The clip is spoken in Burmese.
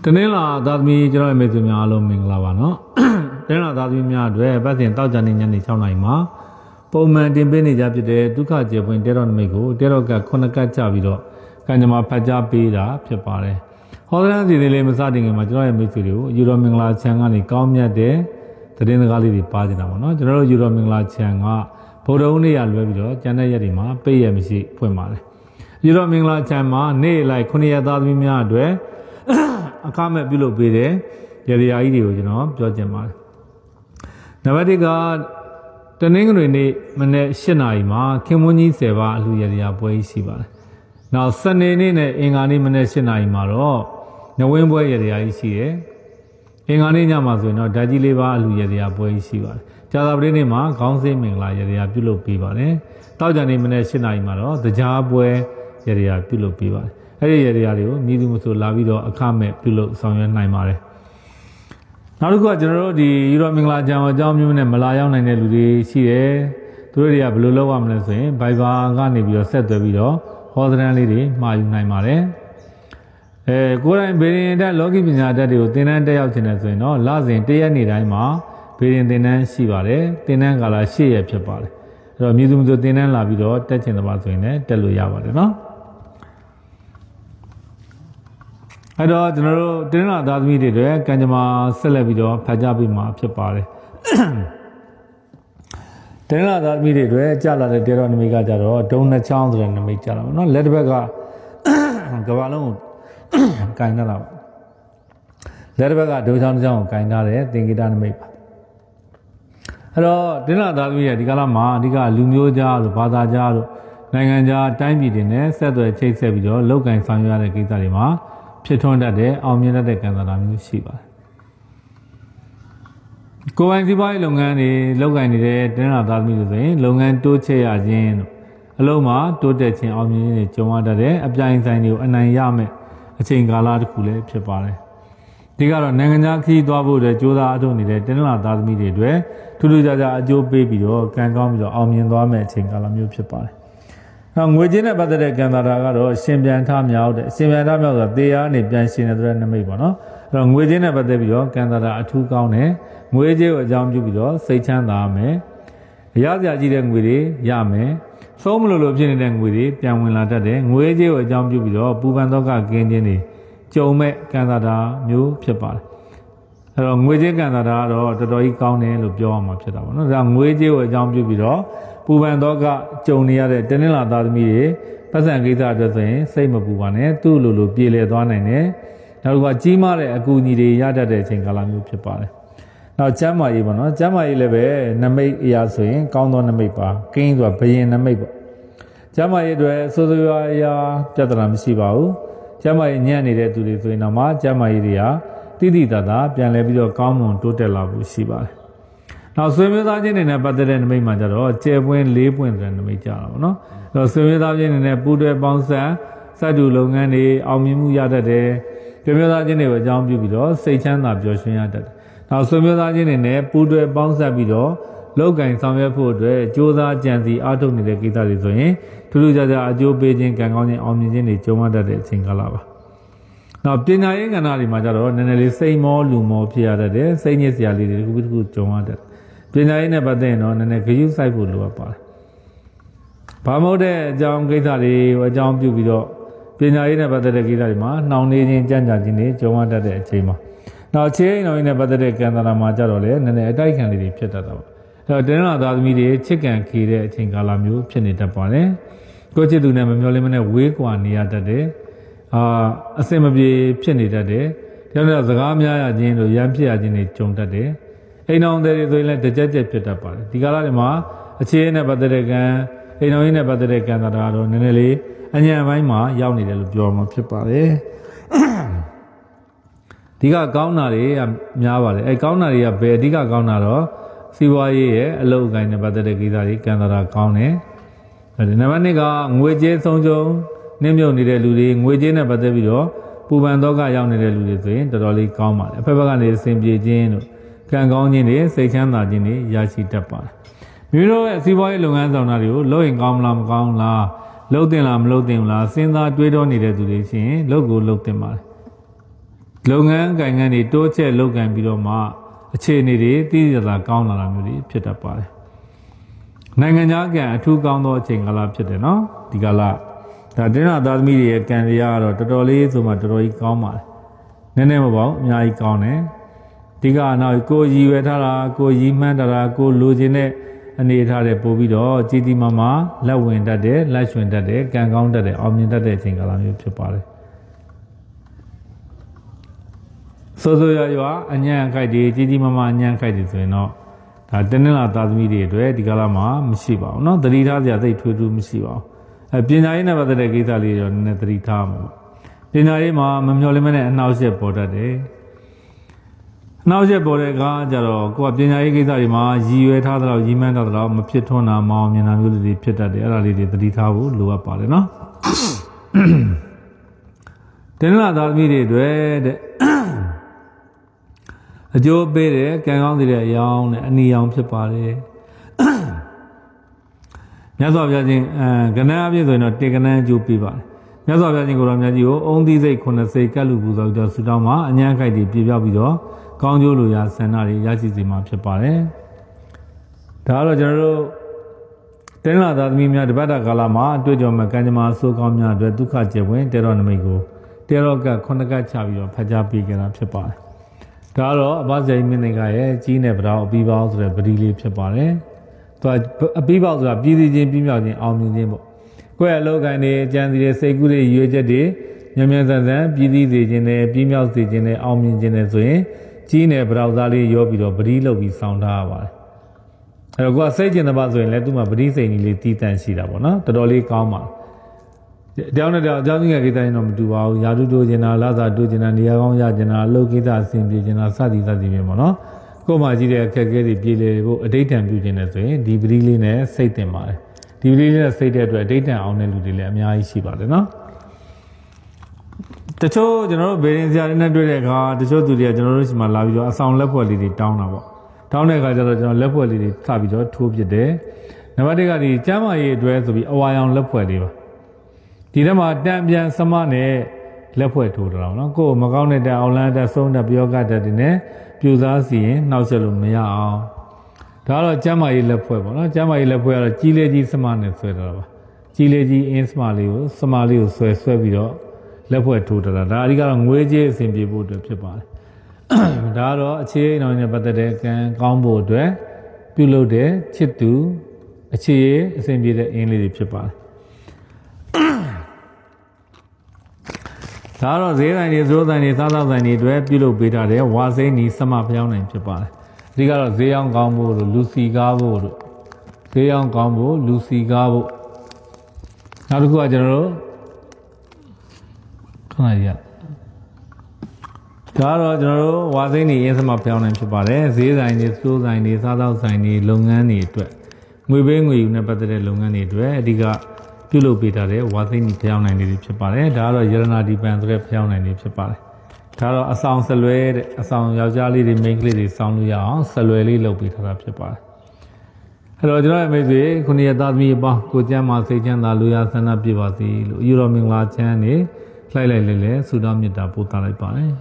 တနင်္လာသားသမီးကျွန်တော်ရဲ့မိတ်ဆွေများအားလုံးမင်္ဂလာပါနော်တနင်္လာသားသမီးများအတွက်ပတ်စဉ်တောက်ကြနေညနေ6 နာရီမှာပုံမှန်တင်ပေးနေကြဖြစ်တဲ့ဒုက္ခကျေပွင့်တဲတော်နမိတ်ကိုတဲတော်က9ကတ်ချပြီးတော့ကံကြမ္မာဖတ်ကြားပေးတာဖြစ်ပါတယ်ဟောတဲ့စီစဉ်လေးမစတင်ခင်မှာကျွန်တော်ရဲ့မိတ်ဆွေတွေကိုယူတော်မင်္ဂလာချမ်းကနေကောင်းမြတ်တဲ့သတင်းစကားလေးတွေပါကြတာပါနော်ကျွန်တော်တို့ယူတော်မင်္ဂလာချမ်းကဗုဒ္ဓဦးနေ့ရလွဲပြီးတော့ကျန်တဲ့ရက်တွေမှာပိတ်ရမရှိဖွင့်ပါတယ်ယူတော်မင်္ဂလာချမ်းမှာနေ့လိုက်9ရက်သားသမီးများအတွက်အခမဲ့ပြုလုပ်ပေးတဲ့ရေဒီယာကြီးတွေကိုကျွန်တော်ပြောချင်ပါတယ်။နံပါတ်1ကတနင်္ဂနွေနေ့မနေ့8 နာရီမှာခင်မွန်းကြီး10ပါးအလှရေဒီယာပွဲရှိပါတယ်။နောက်စနေနေ့နဲ့အင်္ဂါနေ့မနေ့8 နာရီမှာတော့နဝင်းပွဲရေဒီယာကြီးရှိတယ်။အင်္ဂါနေ့ညမှာဆိုရင်တော့ဓာကြီး4ပါးအလှရေဒီယာပွဲရှိပါတယ်။ကြာသပတေးနေ့မှာခေါင်းစင်းမင်္ဂလာရေဒီယာပြုလုပ်ပေးပါတယ်။တောက်ကြနေ့မနေ့8 နာရီမှာတော့တရားပွဲရေဒီယာပြုလုပ်ပေးပါတယ်။အဲ့ဒီရေဒီယာတွေကိုမြည်သူမဆိုလာပြီးတော့အခမဲ့ပြုလုပ်ဆောင်ရွက်နိုင်ပါတယ်နောက်တစ်ခုကကျွန်တော်တို့ဒီယူရောမင်္ဂလာချမ်းအကြောင်းမျိုးနဲ့မလာရောက်နိုင်တဲ့လူတွေရှိတယ်သူတို့တွေကဘယ်လိုလုပ်ရမလဲဆိုရင် Viber ကနေပြီးတော့ဆက်သွယ်ပြီးတော့ဟောသတင်းလေးတွေမှာယူနိုင်ပါတယ်ကိုယ်တိုင်ဗေဒင်တက်လောကီပညာတတ်တွေကိုသင်တန်းတက်ရောက်ခြင်းနဲ့ဆိုရင်တော့လစဉ်1 ရက်နေ့တိုင်းမှာဗေဒင်သင်တန်းရှိပါတယ်သင်တန်းကာလ8 ရက်ဖြစ်ပါတယ်အဲ့တော့မြည်သူမဆိုသင်တန်းလာပြီးတော့တက်ခြင်းတပါဆိုရင်လည်းတက်လို့ရပါတယ်နော်အဲ့တော့ကျွန်တော်တို့တင်းလာသားသမီးတွေတွေကံကြမ္မာဆက်လက်ပြီးတော့ဖတ်ကြားပေးမှာဖြစ်ပါတယ်တင်းလာသားသမီးတွေတွေကြာလာတဲ့တေရောနမိတ်ကကြတော့ဒုံနှစ်ချောင်းဆိုတဲ့နမိတ်ကြတာပေါ့နော်လက်တစ်ဘက်ကကဘာလုံးကိုကင်ထားတာပါလက်တစ်ဘက်ကဒုံချောင်းတစ်ချောင်းကိုကင်ထားတဲ့သင်္ကေတနမိတ်ပါအဲ့တော့တင်းလာသားသမီးတွေဒီကာလမှာအဓိကလူမျိုးကြားလို့ဘာသာကြားလို့နိုင်ငံခြားတိုင်းပြည်တွေနဲ့ဆက်သွယ်ချိတ်ဆက်ပြီးတော့လောက်ကင်ဆောင်ရွက်ရတဲ့ကိစ္စတွေမှာဖြစ်ထွန်းတတ်တဲ့အောင်မြင်တတ်တဲ့ကံစားတာမျိုးရှိပါတယ်။ကိုယ်ပိုင်စီးပွားရေးလုပ်ငန်းတွေလုပ်ကိုင်နေတဲ့တင်းလာသားသမီးတွေဆိုရင်လုပ်ငန်းတိုးချဲ့ရခြင်းတို့အလုံးမှာတိုးတက်ခြင်းအောင်မြင်ခြင်းတွေကြုံရတတ်တဲ့အပြိုင်ဆိုင်တွေကိုအနိုင်ရမယ်အချိန်ကာလတစ်ခုလည်းဖြစ်ပါတယ်။ဒီကတော့နိုင်ငံခြားခရီးသွားဖို့အတွက်ကြိုးစားအထောက်နေတဲ့တင်းလာသားသမီးတွေအတွက်ထူးထူးခြားခြားအကျိုးပေးပြီးတော့ကံကောင်းပြီးတော့အောင်မြင်သွားမယ်အချိန်ကာလမျိုးဖြစ်ပါတယ်။ငွေချင်းနဲ့ပတ်သက်တဲ့ကံတာတာကတော့ရှင်ပြန်ထမြောက်တဲ့ရှင်ပြန်ထမြောက်ဆိုတာတရားနဲ့ပြန်ရှင်တဲ့ဆိုတဲ့နမိတ်ပေါ့နော်အဲ့တော့ငွေချင်းနဲ့ပတ်သက်ပြီးတော့ကံတာတာအထူးကောင်းတယ်ငွေကြေးကိုအကြောင်းပြုပြီးတော့စိတ်ချမ်းသာမယ်အရစရာကြီးတဲ့ငွေတွေရမယ်သုံးမလို့လို့ဖြစ်နေတဲ့ငွေတွေပြန်ဝင်လာတတ်တယ်ငွေကြေးကိုအကြောင်းပြုပြီးတော့ပူပန်သောကကင်းခြင်းတွေကြုံမဲ့ကံတာတာမျိုးဖြစ်ပါတယ်အဲ့တော့ငွေကြေးကံတာတာကတော့တော်တော်ကြီးကောင်းတယ်လို့ပြောရမှာဖြစ်တာပေါ့နော်ဒါငွေကြေးကိုအကြောင်းပြုပြီးတော့ပူပန်တော့ကကြုံနေရတဲ့တင်းလာသားသမီးတွေပတ်စံကိစ္စအတွက်ဆိုရင်စိတ်မပူပါနဲ့သူ့လိုပြေလည်သွားနိုင်တယ်နောက်တစ်ခါကြီးမားတဲ့အကူအညီတွေရတတ်တဲ့အချိန်ကာလမျိုးဖြစ်ပါတယ်နောက်ကျမ်းမာရေးပေါ့နော်ကျမ်းမာရေးလည်းပဲနမိတ်အရာဆိုရင်ကောင်းသောနမိတ်ပါကင်းဆိုတာဘယင်နမိတ်ပေါ့ကျမ်းမာရေးအတွက်စိုးစိုးရွားရွားပြဿနာမရှိပါဘူးကျမ်းမာရေးညံ့နေတဲ့သူတွေဆိုရင်တော့မှကျမ်းမာရေးတွေကတိတိတတ်တာပြန်လဲပြီးတော့ကောင်းမွန်တိုးတက်လာဖို့ရှိပါတယ်နောက်ဆွေမျိုးသားချင်းတွေနဲ့ပတ်သက်တဲ့နမိတ်မှာကြတော့ကျဲပွင့်၄ပွင့်တဲ့နမိတ်ကြတာပေါ့နော်။အဲတော့ဆွေမျိုးသားချင်းတွေနဲ့ပူးတွဲပေါင်းဆက်စတူလုပ်ငန်းတွေအောင်မြင်မှုရတတ်တယ်။ဆွေမျိုးသားချင်းတွေကိုအကြောင်းပြုပြီးတော့စိတ်ချမ်းသာပျော်ရွှင်ရတတ်တယ်။နောက်ဆွေမျိုးသားချင်းတွေနဲ့ပူးတွဲပေါင်းဆက်ပြီးတော့လောက်ကင်ဆောင်ရွက်ဖို့အတွက်ကြိုးစားကြံစည်အားထုတ်နေတဲ့ကိစ္စတွေဆိုရင်ထူးထူးခြားခြားအကျိုးပေးခြင်းကံကောင်းခြင်းအောင်မြင်ခြင်းတွေကြုံရတတ်တဲ့အချိန်ကာလပါ။နောက်ပညာရေးကဏ္ဍတွေမှာကြတော့နည်းနည်းလေးစိတ်မောလူမောဖြစ်ရတတ်တယ်။စိတ်ညစ်စရာလေးတွေတစ်ခုတစ်ခုကြုံရတတ်တယ်ပညာရေးနဲ့ပတ်သက်ရင်တော့နည်းနည်းဂရုစိုက်ဖို့လိုအပ်ပါတယ်။ဘာမဟုတ်တဲ့အကြောင်းကိစ္စတွေအကြောင်းပြုပြီးတော့ပညာရေးနဲ့ပတ်သက်တဲ့ကိစ္စတွေမှာနှောင့်နှေးခြင်းကြံ့ကြာခြင်းတွေကြုံရတတ်တဲ့အချိန်မှာနောက်ချေအိမ်တော်ကြီးနဲ့ပတ်သက်တဲ့ကံတာမှာကြတော့လေနည်းနည်းအတိုက်ခံလေးတွေဖြစ်တတ်တာပေါ့။အဲတော့တင်းလာသားသမီးတွေချစ်ကန်ခေတဲ့အချိန်ကာလမျိုးဖြစ်နေတတ်ပါတယ်။ကိုယ့်ချစ်သူနဲ့မမျှော်လင့်မနဲ့ဝေးကွာနေရတတ်တယ်။အစင်မပြေဖြစ်နေတတ်တယ်။ဒါကြောင့်စကားများရခြင်းတို့ရမ်းဖြစ်ရခြင်းတွေကြုံတတ်တယ်။အိမ်အောင်တွေဆိုရင်လည်းတကြက်ကြက်ဖြစ်တတ်ပါတယ်ဒီကာလတွေမှာအခြေအနေနဲ့ပတ်သက်တဲ့ကံအိမ်အောင်ရင်းနဲ့ပတ်သက်တဲ့ကံတာတော့နည်းနည်းလေးအညံပိုင်းမှာရောက်နေတယ်လို့ပြောမှာဖြစ်ပါတယ်ဒီကကောင်းတာတွေကများပါတယ်အဲကောင်းတာတွေကဘယ်အဓိကကောင်းတာတော့စီးပွားရေးရဲ့အလုပ်အကိုင်နဲ့ပတ်သက်တဲ့ကိစ္စတွေကံတာကောင်းတယ်ဒီနံပါတ်2ကငွေကြေးဆုံးရှုံးနှင်းမြုပ်နေတဲ့လူတွေငွေကြေးနဲ့ပတ်သက်ပြီးတော့ပူပန်တော့ကရောက်နေတဲ့လူတွေဆိုရင်တော်တော်လေးကောင်းပါတယ်အဖက်ဘက်ကနေအစဉ်ပြေခြင်းတို့ကံကောင်းခြင်းတွေစိတ်ချမ်းသာခြင်းတွေရရှိတတ်ပါတယ်မိမိတို့ရဲ့စီးပွားရေးလုပ်ငန်းဆောင်တာတွေကိုလုပ်ရင်ကောင်းမလားမကောင်းလားလုပ်တင်လားမလုပ်တင်ဘူးလားစဉ်းစားတွေးတောနေတဲ့သူတွေရှိရင်လုပ်ကိုလုပ်တင်ပါတယ် လုပ်ငန်းကိုင်ငန်းတွေတိုးချက်လုပ်ကင်ပြီးတော့မှအခြေအနေတွေသိရတာကောင်းလာတာမျိုးတွေဖြစ်တတ်ပါတယ်နိုင်ငံခြားကံအထူးကောင်းသောအချိန်ကာလဖြစ်တယ်နော်ဒီကာလဒါတင်းနာသားသမီးတွေရဲ့ကံတရားကတော့တော်တော်လေးဆိုမှတော်တော်ကြီးကောင်းပါတယ်နည်းနည်းမပေါ့အများကြီးကောင်းတယ်ဒီကနောက်ကိုရည်ရွယ်ထားတာကိုရည်မှန်းထားတာကိုလိုချင်တဲ့အနေထားတွေပို့ပြီးတော့ကြည်တီမာမာလက်ဝင်တတ်တယ်လက်ရွှင်တတ်တယ်ကံကောင်းတတ်တယ်အောင်မြင်တတ်တဲ့အချိန်ကာလမျိုးဖြစ်ပါတယ်ဆိုရွာအညံ့ခိုက်တွေကြည်တီမာမာအညံ့ခိုက်တွေဆိုရင်တော့ဒါတင်းနှလာသားသမီးတွေအတွက်ဒီကာလမှာမရှိပါဘူးเนาะသတိထားစရာသိထွေထူးမရှိပါဘူးပညာရေးနဲ့ပတ်သက်တဲ့ကိစ္စလေးတွေတော့နည်းနည်းသတိထားမှာပေါ့ပညာရေးမှာမမျှော်လင့်မနဲ့အနှောက်အယှက်ပေါ်တတ်တယ်အနှောက်အယှက်ပေါ်တဲ့အခါကျတော့ကိုကပညာရေးကိစ္စတွေမှာရည်ရွယ်ထားသလောက်ရည်မှန်းထားသလောက်မဖြစ်ထွန်းတာမအောင်မြင်တာမျိုးတွေဖြစ်တတ်တယ်အဲ့ဒါလေးတွေသတိထားဖို့လိုအပ်ပါတယ်เนาะတင်းနှလာသားသမီးတွေအတွက်တဲ့အကျိုးပေးတယ်ကံကောင်းတဲ့အယောင်နဲ့အနီရောင်ဖြစ်ပါတယ်မြတ်စွာဘုရားရှင်ကဏ္ဍအပြည့်ဆိုရင်တော့တေကဏ္ဍအကျိုးပေးပါတယ်မြတ်စွာဘုရားရှင်ကိုတော်မြတ်ကြီးကိုအုံသီးစိတ်9စိတ်ကတ်လူပူဇော်ပြီးတော့ဆုတောင်းမှာအញ្ញံခိုက်တွေပြပြပြီးတော့ကောင်းကျိုးလိုရာဆန္ဒတွေရရှိစေမှာဖြစ်ပါတယ်ဒါကတော့ကျွန်တော်တို့တင်းလာသားသမီးများတပတ်တာကာလမှာအတွေ့အကြုံမဲ့ကံကြမ္မာဆိုးကောင်းများအတွက်ဒုက္ခကျေဝင်တေရောနမိတ်ကိုတေရောက9ကတ်ချပြီးတော့ဖတ်ကြားပေးကြတာဖြစ်ပါတယ်ဒါကတော့အဘဇယိမင်းတွေကရဲ့ကြီးနဲ့ဗတော်အပြီးပေါင်းဆိုတဲ့ပတိလေးဖြစ်ပါတယ်။သူကအပြီးပေါင်းဆိုတာပြည်စည်းခြင်းပြမြောက်ခြင်းအောင်မြင်ခြင်းပေါ့။ကိုယ့်ရဲ့အလုပ်ကိုင်တွေအကြံစီတွေစိတ်ကူးတွေရွေးချက်တွေမြန်မြန်ဆန်ဆန်ပြည်စည်းစေခြင်းနဲ့ပြမြောက်စေခြင်းနဲ့အောင်မြင်ခြင်းနဲ့ဆိုရင်ကြီးနဲ့ဗတော်သားလေးရောပြီးတော့ပတိလုပ်ပြီးဆောင်းထားရပါတယ်။အဲ့တော့ကိုယ်ကစိတ်ကျင်တဲ့ပါဆိုရင်လည်းသူ့မှာပတိစိတ်ကြီးလေးတီးတန့်ရှိတာပေါ့နော်။တော်တော်လေးကောင်းပါတယ်။တောင်းတဲ့တောင်အကြောင်းကြီးကိစ္စရင်တော့မတူပါဘူး။ယာတုတိုးကျင်တာလာသာတိုးကျင်တာနေရာကောင်းရကျင်တာအလုပ်ကိစ္စအဆင်ပြေကျင်တာစသည်ပဲပေါ့နော်။ကိုယ်မှကြီးတဲ့အခက်အခဲတွေပြေလည်ဖို့အဋိဌံပြုကျင်တယ်ဆိုရင်ဒီပတိလေးနဲ့စိတ်တင်ပါတယ်။ဒီပတိလေးနဲ့စိတ်တဲ့အတွက်အဋိဌံအောင်တဲ့လူတွေလည်းအများကြီးရှိပါတယ်နော်။တချို့ကျွန်တော်တို့ဘေရင်ဆရာတွေနဲ့တွေ့တဲ့အခါတချို့သူတွေကကျွန်တော်တို့ရှိမှလာပြီးတော့အဆောင်လက်ဖွဲ့လေးတွေတောင်းတာပေါ့။တောင်းတဲ့အခါကျတော့ကျွန်တော်လက်ဖွဲ့လေးတွေထပြီးတော့ထိုးပစ်တယ်။နံပါတ်1ကဒီကျမ်းမာရေးအတွဲဆိုပြီးအဝါရောင်လက်ဖွဲ့လေးပါဒီထဲမှာတံပြန်စမနဲ့လက်ဖွဲ့ထိုးတာနော်ကိုယ်မကောင်းတဲ့အောင်လန်းတဲ့ဆုံးတဲ့ပြောကတဲ့တွေနဲ့ပြူစားစီရင်နှောက်ချက်လို့မရအောင်ဒါကတော့ကျမ်းမာရေးလက်ဖွဲ့ပေါ့နော်ကျမ်းမာရေးလက်ဖွဲ့ကတော့ကြီးလေးကြီးစမနဲ့ဆွဲတာပါကြီးလေးကြီးအင်းစမလေးကိုဆွဲပြီးတော့လက်ဖွဲ့ထိုးတာဒါအဓိကတော့ငွေကြေးအဆင်ပြေဖို့အတွက်ဖြစ်ပါတယ်ဒါကတော့အခြေအနေတော်နဲ့ပတ်သက်တဲ့ကံကောင်းဖို့အတွက်ပြုလုပ်တဲ့ချစ်သူအခြေအဆင်ပြေတဲ့အင်းလေးတွေဖြစ်ပါတယ်ဒါတော့ဈေးဆိုင်တွေစိုးဆိုင်တွေစားသောက်ဆိုင်တွေအတွက်ပြုလုပ်ပေးထားတဲ့ဝါစိမ့်နီစမဖျောင်းနိုင်ဖြစ်ပါတယ်။ဒီကတော့ဈေးအောင်ကောင်းဖို့လို့လူစီကားဖို့လို့ဈေးအောင်ကောင်းဖို့လူစီကားဖို့နောက်တစ်ခုကကျွန်တော်တို့ခဏရဒါတော့ကျွန်တော်တို့ဝါစိမ့်နီအင်းစမဖျောင်းနိုင်ဖြစ်ပါတယ်။ဈေးဆိုင်တွေစိုးဆိုင်တွေစားသောက်ဆိုင်တွေလုပ်ငန်းတွေအတွက်ငွေပေးငွေယူနဲ့ပတ်သက်တဲ့လုပ်ငန်းတွေအတွက်အဓိကပြုလုပ်ပေးထားတဲ့ဝါသိန်းဖျောင်းနိုင်တွေဖြစ်ပါတယ်ဒါကတော့ယရနာဒီပန်ဆိုတဲ့ဖျောင်းနိုင်တွေဖြစ်ပါတယ်ဒါတော့အဆောင်ဆလွဲတဲ့အဆောင်ယောက်ျားလေးတွေမိန်းကလေးတွေစောင်းလို့ရအောင်ဆလွဲလေးလုပ်ပေးထားတာဖြစ်ပါတယ်အဲ့တော့ကျွန်တော်ရဲ့မိတ်ဆွေခုနှစ်ရက်သားသမီးအပေါင်းကိုကျမ်းမာစိတ်ချမ်းသာလူရဆန္ဒပြပါစေလို့ယူတော်မင်္ဂလာချမ်းနေလိုက်လဲဆုတောင်းမေတ္တာပို့သလိုက်ပါတယ်